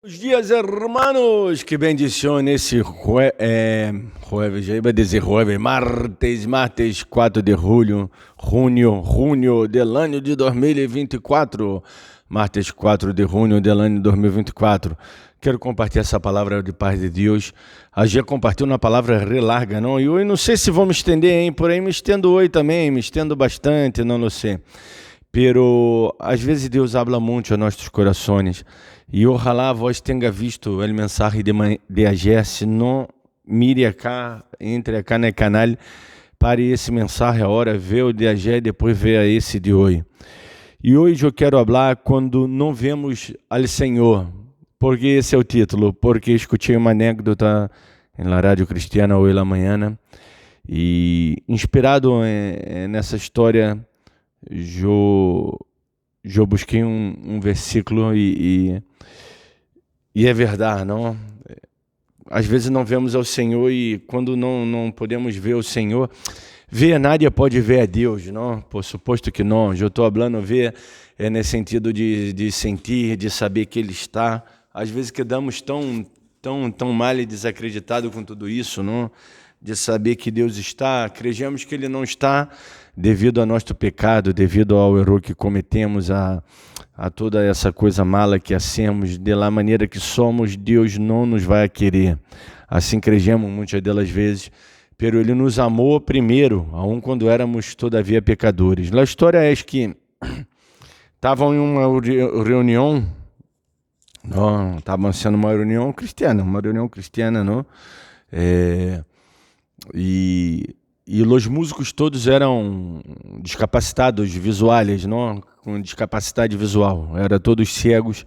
Buenos días, hermanos. Que bendición esse jueves, já ia dizer jueves, martes 4 de junho del ano de 2024. Martes 4 de junho del ano de 2024. Quero compartilhar essa palavra de paz de Deus. A gente compartilhou uma palavra relarga, não? E hoje não sei se vou me estender, hein? Porém, me estendo hoje também, me estendo bastante, não sei. Pero às vezes Deus habla muito a nossos corações e ojalá vós tenha visto o mensagem de ayer, se não mire acá, entre acá no canal, pare esse mensagem agora, vê o de ayer e depois vê esse de hoje. E hoje eu quero falar quando não vemos ao Senhor, porque esse é o título, porque escutei uma anedota na Rádio Cristiana hoje na manhã e inspirado nessa história, eu busquei um versículo e é verdade, não? Às vezes não vemos ao Senhor e quando não podemos ver o Senhor, ver nadie pode ver a Deus, não? Por suposto que não. Eu estou falando ver nesse sentido de sentir, de saber que Ele está. Às vezes quedamos tão mal e desacreditados com tudo isso, não? De saber que Deus está, acreditamos que Ele não está devido ao nosso pecado, devido ao erro que cometemos, a toda essa coisa mala que hacemos, de la maneira que somos, Deus não nos vai querer. Assim acreditamos muitas delas vezes, pero Ele nos amou primeiro, aun quando éramos todavia pecadores. A história é que estavam em uma reunião, não, estavam sendo uma reunião cristiana, não? E os músicos todos eram discapacitados visuais, não? Com discapacidade visual, eram todos cegos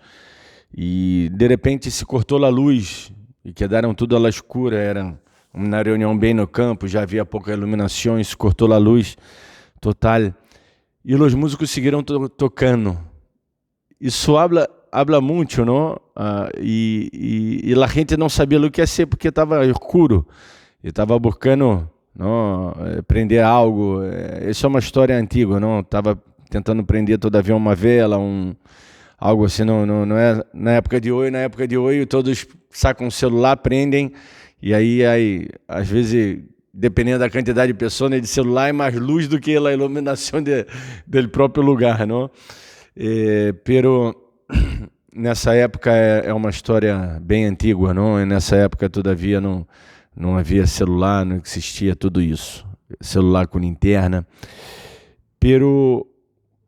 e de repente se cortou a luz e quedaram tudo à escura. Era uma reunião bem no campo, já havia pouca iluminação, se cortou a luz total e os músicos seguiram tocando. Isso habla muito, não? E a gente não sabia o que ia ser porque estava escuro e estava buscando, não, prender algo. Isso é uma história antiga, não? Estava tentando prender todavia uma vela, algo assim. Não é na época de hoje. Na época de hoje todos sacam o celular, prendem e aí às vezes, dependendo da quantidade de pessoas, né, de celular é mais luz do que a iluminação do próprio lugar, não? Pero nessa época é uma história bem antiga, não? E nessa época todavia não havia celular, não existia tudo isso. Celular com linterna. Pero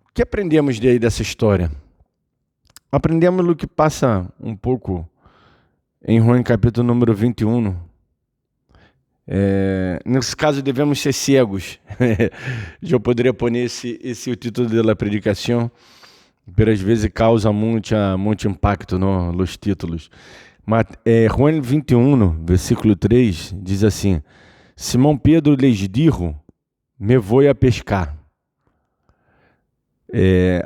o que aprendemos dessa história? Aprendemos o que passa um pouco em João capítulo número 21. Nesse caso devemos ser cegos. Eu poderia pôr esse o título da predicação, pero às vezes causa muito impacto nos títulos. Mas João 21, versículo 3, diz assim: Simão Pedro lhes dijo, me vou a pescar.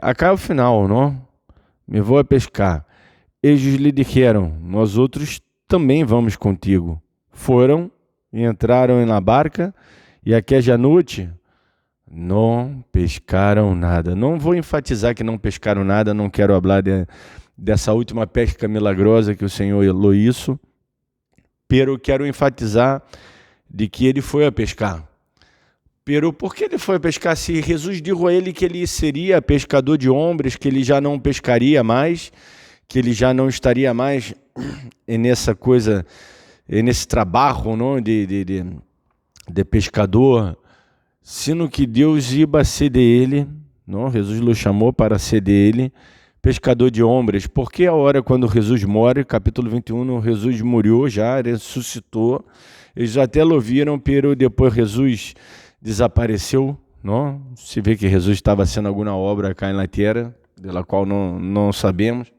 Acá é o final, não? Me vou a pescar. Eles lhe disseram, nós outros também vamos contigo. Foram e entraram na barca e aquela noite não pescaram nada. Não vou enfatizar que não pescaram nada, não quero falar dessa última pesca milagrosa que o Senhor falou isso, pero quero enfatizar de que ele foi a pescar. Pero por que ele foi a pescar? Se Jesus disse a ele que ele seria pescador de homens, que ele já não pescaria mais, que ele já não estaria mais nessa coisa, nesse trabalho, não, de pescador, sino que Deus ia ser de ele, não? Jesus o chamou para ser dele, pescador de homens. Porque a hora quando Jesus morre, capítulo 21, Jesus morreu já, ressuscitou, eles até o viram, pero depois Jesus desapareceu, não? Se vê que Jesus estava fazendo alguma obra cá na terra, da qual não sabemos.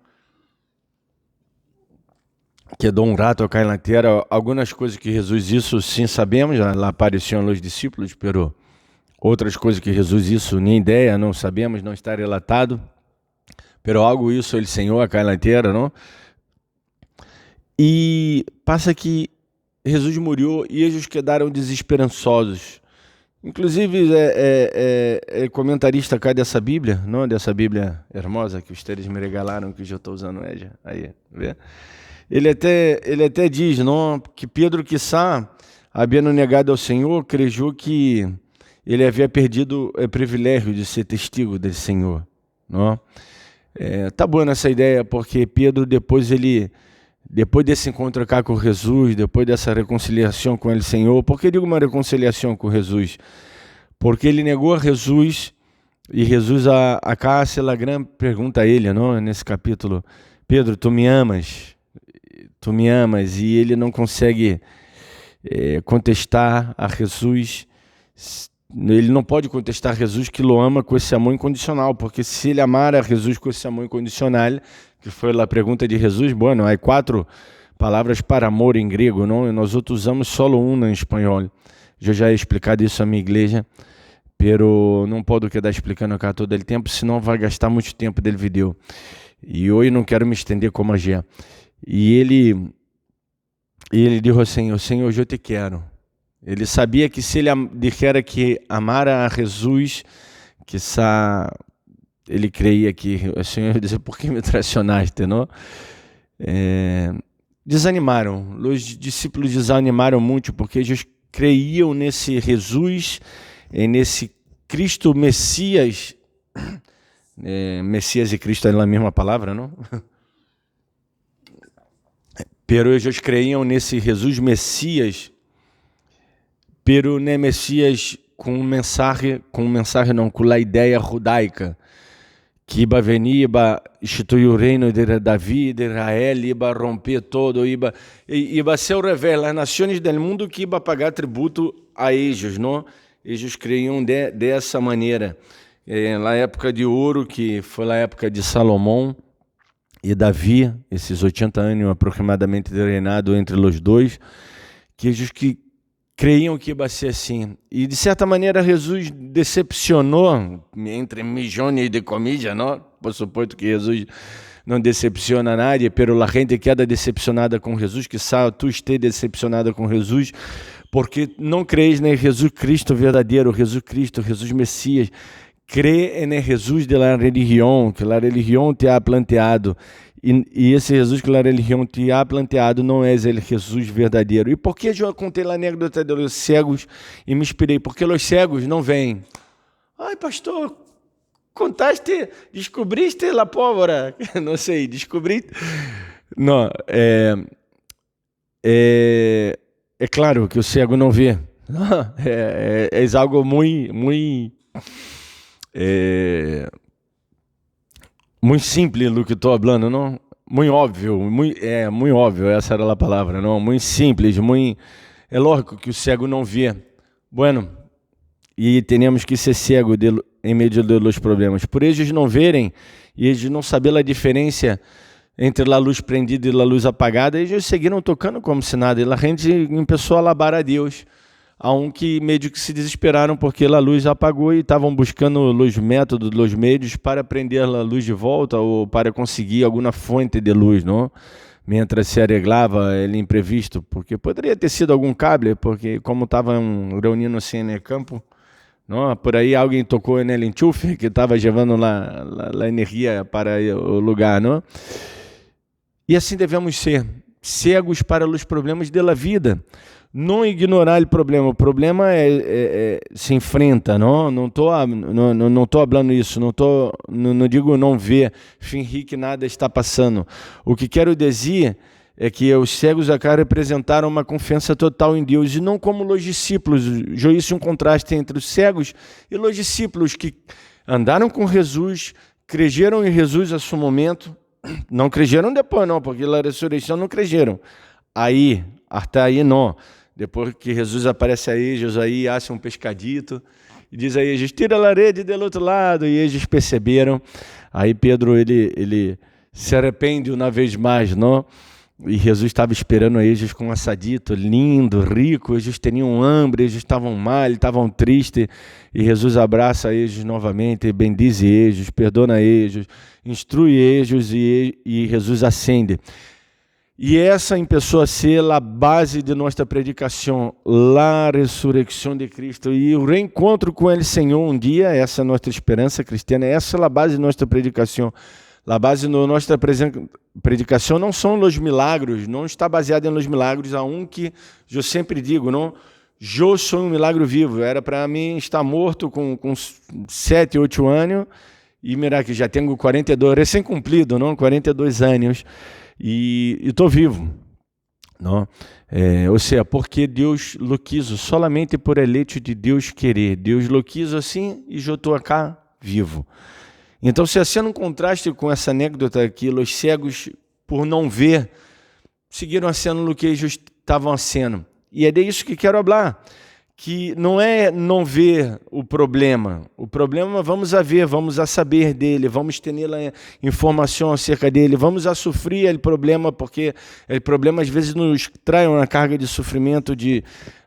Quedou um rato cá na terra. Algumas coisas que Jesus isso sim sabemos, lá apareciam os discípulos, pero outras coisas que Jesus isso nem ideia, não sabemos, não está relatado. Pero algo isso ele Senhor cá na terra, não? E passa que Jesus morreu e eles quedaram desesperançosos. Inclusive, é comentarista cá dessa Bíblia, não dessa Bíblia hermosa que os teres me regalaram, que eu já estou usando aí, vê? Ele até diz, não, que Pedro, quiçá, havendo negado ao Senhor, crejou que ele havia perdido o privilégio de ser testigo do Senhor, não? Tá boa nessa ideia, porque Pedro depois desse encontro cá com Jesus, depois dessa reconciliação com ele, Senhor, por que digo uma reconciliação com Jesus? Porque ele negou a Jesus, e Jesus, a Cássia Lagram pergunta a ele, não, nesse capítulo, Pedro, tu me amas? Tu me amas? E ele não consegue contestar a Jesus. Ele não pode contestar a Jesus que o ama com esse amor incondicional, porque se ele amar a Jesus com esse amor incondicional, que foi a pergunta de Jesus, bueno, há 4 palavras para amor em grego, não? E nós outros usamos só uma em espanhol. Eu já he explicado isso à minha igreja, pero não posso quedar explicando cá todo o tempo, senão vai gastar muito tempo dele vídeo. E hoje não quero me estender como a Gé. E ele disse assim, Senhor, eu te quero. Ele sabia que se ele dijera que amara a Jesus, quizá ele creia que o Senhor ia dizer, por que me traicionaste, não? Desanimaram, os discípulos desanimaram muito, porque eles creiam nesse Jesus, nesse Cristo Messias. Messias e Cristo é a mesma palavra, não? Pero eles creiam nesse Jesus Messias, pero não é Messias com mensagem não, com a ideia judaica, que iba venir, iba instituir o reino de Davi, de Israel, iba romper todo, iba ser o revés, as nações do mundo que iba pagar tributo a eles, não? Eles creiam dessa maneira. Na época de ouro, que foi a época de Salomão e Davi, esses 80 anos aproximadamente de reinado entre os dois, que eles que creiam que ia ser assim. E, de certa maneira, Jesus decepcionou, entre milhões de comillas, não? Por suposto que Jesus não decepciona nadie, pero a gente queda decepcionada com Jesus, que sabe, tu esteja decepcionada com Jesus, porque não crees em Jesus Cristo verdadeiro, Jesus Cristo, Jesus Messias. Crê em Jesus de la religião, que a religião te ha planteado. E esse Jesus que a religião te ha planteado não é ele Jesus verdadeiro. E por que eu contei a anedota dos cegos e me inspirei? Porque os cegos não vêm. Ai, pastor, contaste, descobriste a pólvora? Não sei, descobri. Não, é claro que o cego não vê. É algo muito simples do que estou falando, não? Muito óbvio, muito óbvio, essa era a palavra, não? Muito simples, é lógico que o cego não vê. Bueno, e temos que ser cego em meio dos problemas. Por eles não verem e eles não saberem a diferença entre a luz prendida e a luz apagada, eles seguiram tocando como se nada. E a gente começou a alabar a Deus. Há que meio que se desesperaram porque a luz apagou e estavam buscando os métodos, os meios para prender a luz de volta ou para conseguir alguma fonte de luz, não? Mientras se arreglava o imprevisto, porque poderia ter sido algum cable, porque como estavam reunindo assim no campo, não? Por aí alguém tocou no enchufe que estava levando a energia para o lugar, não? E assim devemos ser, cegos para os problemas da vida. Não ignorar o problema se enfrenta, não estou falando isso, não digo não ver, fingir que nada está passando. O que quero dizer é que os cegos acá representaram uma confiança total em Deus, e não como os discípulos. Já isso um contraste entre os cegos e os discípulos que andaram com Jesus, creyeron em Jesus a seu momento, não creyeron depois não, porque na ressurreição não creyeron. Aí, até aí não. Depois que Jesus aparece a eles, aí acha um pescadito e diz a eles, tira a rede do outro lado, e eles perceberam. Aí Pedro, ele se arrepende uma vez mais, não? E Jesus estava esperando eles com um assadito lindo, rico, eles tinham hambre, eles estavam mal, estavam tristes, e Jesus abraça eles novamente, bendize eles, perdona eles, instrui eles, e Jesus ascende. E essa empezó a ser a base de nossa predicação, a ressurreição de Cristo e o reencontro com Ele, Senhor, um dia. Essa é a nossa esperança cristiana, essa é a base de nossa predicação. A base de nossa predicação não são os milagres, não está baseada em los milagres, a que eu sempre digo, não, eu sou um milagre vivo. Era para mim estar morto com 7, 8 anos, e mira que já tenho 42, recém-cumprido, não, 42 anos, e estou vivo, não? Ou seja, porque Deus lo quis, solamente por eleito de Deus querer. Deus lo quis assim e eu estou aqui vivo. Então, se sendo um contraste com essa anedota aqui, os cegos, por não ver, seguiram sendo o que eles estavam sendo. E é disso que quero falar, que não é não ver o problema vamos a ver, vamos a saber dele, vamos ter informação acerca dele, vamos a sofrer o problema, porque o problema às vezes nos traz uma carga de sofrimento,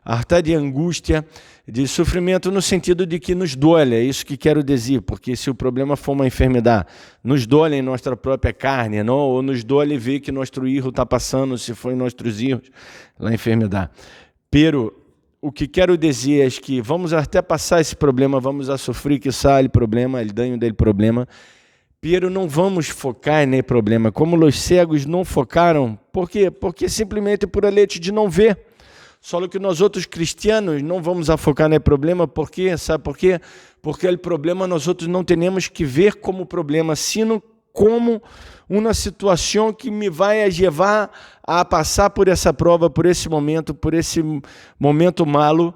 até de angústia, de sofrimento no sentido de que nos dói, é isso que quero dizer, porque se o problema for uma enfermidade, nos dói em nossa própria carne, não? Ou nos dói ver que nosso erro está passando, se foi nossos erros, a enfermidade. Pero o que quero dizer é que vamos até passar esse problema, vamos a sofrer que sai o problema, o dano dele problema, pero não vamos focar no problema, como os cegos não focaram. Por quê? Porque simplesmente por eleito de não ver. Só que nós outros cristianos não vamos a focar no problema, por quê? Sabe por quê? Porque o problema nós outros não temos que ver como problema, sino como uma situação que me vai levar a passar por essa prova, por esse momento malo,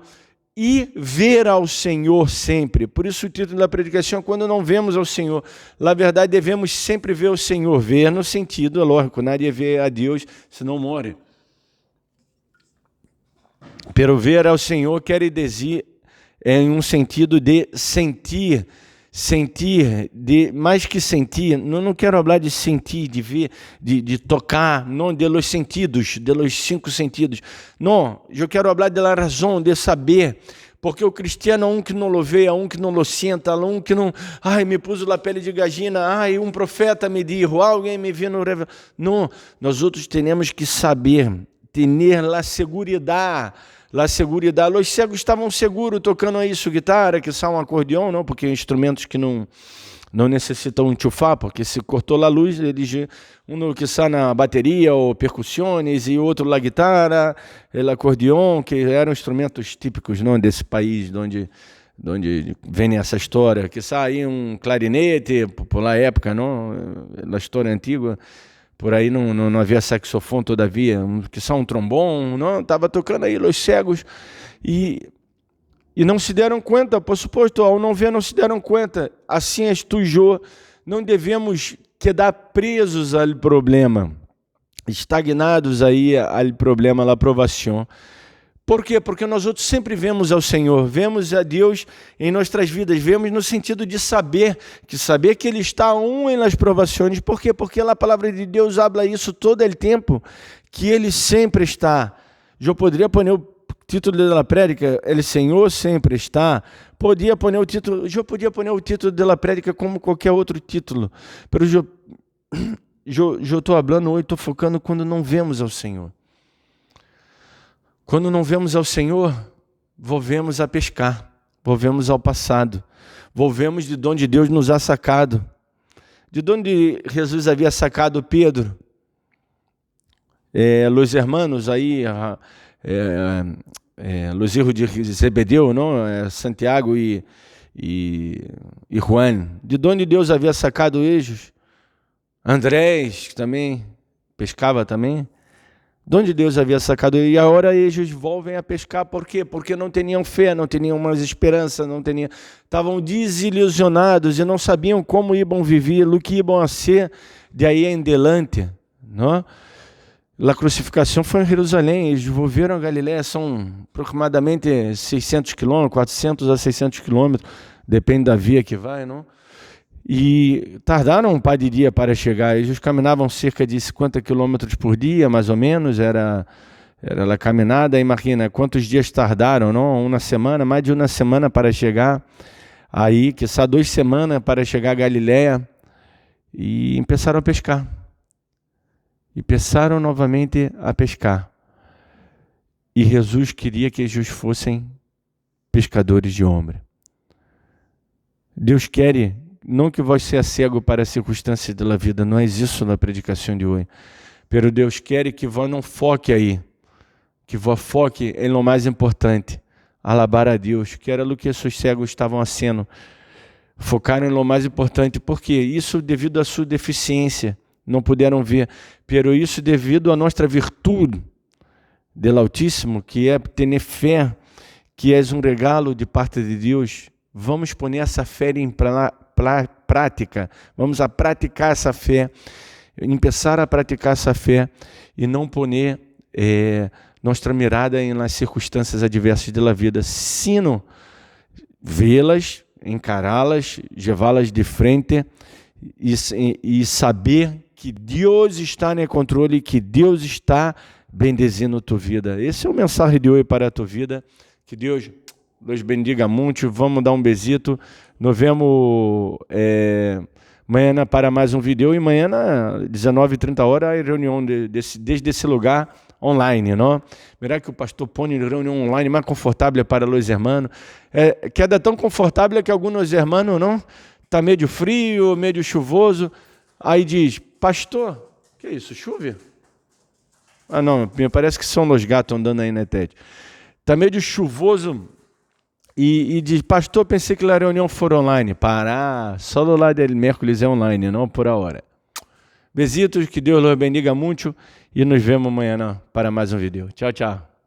e ver ao Senhor sempre. Por isso o título da predicação, quando não vemos ao Senhor, na verdade devemos sempre ver o Senhor, ver no sentido, é lógico, nadie vê a Deus, senão morre. Pero ver ao Senhor quer dizer em um sentido de sentir, de mais que sentir, não quero falar de sentir, de ver, de tocar, não de los sentidos, de los 5 sentidos. Não, eu quero falar de la razão, de saber, porque o cristiano é um que não lo vê, é um que não lo senta, é um que não, me pus na pele de gallina, um profeta me dijo, alguém me viu no revel. Não, nós outros temos que saber, ter a seguridade. Os cegos estavam seguros tocando aí sua guitarra, que são um acordeão, não, porque instrumentos que não necessitam enchufar, porque se cortou a luz, eles um que está na bateria ou percussões e outro na guitarra, o acordeão, que eram instrumentos típicos, não, desse país, de onde vem essa história, que sai um clarinete por lá época, não, na história antiga. Por aí não havia saxofone, todavia, que só um trombone, não, estava tocando aí os cegos e não se deram conta, por suposto, ao não ver, não se deram conta. Assim és tu e eu, não devemos quedar presos ao problema, estagnados aí ao problema, à provação. Por quê? Porque nós outros sempre vemos ao Senhor, vemos a Deus em nossas vidas, vemos no sentido de saber que Ele está nas provações. Por quê? Porque a palavra de Deus habla isso todo o tempo, que Ele sempre está. Eu poderia pôr o título da prédica, Ele Senhor sempre está. Eu podia pôr o título da prédica como qualquer outro título. Mas eu estou falando hoje, estou focando quando não vemos ao Senhor. Quando não vemos ao Senhor, volvemos a pescar, volvemos ao passado, volvemos de onde Deus nos ha sacado, de onde Jesus havia sacado Pedro. Los hermanos aí, los hijos de Zebedeu, não? Santiago e Juan, de onde Deus havia sacado eles. Andrés, que também pescava também. De onde Deus havia sacado, e agora eles voltam a pescar, por quê? Porque não tinham fé, não tinham mais esperança, estavam desilusionados e não sabiam como iam viver, o que iam a ser de aí em diante, não? A crucificação foi em Jerusalém, eles volveram a Galiléia, são aproximadamente 600 quilômetros, 400 a 600 quilômetros, depende da via que vai, não? E tardaram um par de dias para chegar. Eles caminavam cerca de 50 quilômetros por dia, mais ou menos, era a caminhada. Imagina quantos dias tardaram, não? Uma semana, mais de uma semana para chegar aí, que só 2 semanas para chegar a Galiléia, e começaram a pescar. e começaram novamente a pescar. E Jesus queria que eles fossem pescadores de homens. Deus quer, não que vós seja cego para as circunstâncias da vida, não é isso na predicação de hoje. Pero Deus quer que vós não foque aí, que vós foque em lo mais importante, alabar a Deus, que era o que esses cegos estavam fazendo. Focaram em lo mais importante, porque isso devido à sua deficiência, não puderam ver, pero isso devido à nossa virtude do Altíssimo, que é ter fé, que é um regalo de parte de Deus. Vamos pôr essa fé em prática, vamos a praticar essa fé, começar a praticar essa fé e não pôr nossa mirada nas circunstâncias adversas da vida, sino vê-las, encará-las, levá-las de frente e saber que Deus está no controle, que Deus está bendizendo a tua vida. Esse é o mensagem de hoje para a tua vida. Que Deus los bendiga muito. Vamos dar um besito. Nos vemos amanhã para mais um vídeo. E amanhã, 19h30, a reunião desde esse lugar online, não? Verá que o pastor põe reunião online mais confortável para os irmãos. Queda tão confortável que alguns irmãos, não? Está meio frio, meio chuvoso. Aí diz, pastor, que isso, chuva? Ah, não, me parece que são os gatos andando aí na tete. Está meio chuvoso e diz, pastor, pensei que a reunião for online. Só do lado dele, miércoles é online, não por a hora. Besitos, que Deus os bendiga muito e nos vemos amanhã para mais um vídeo. Tchau, tchau.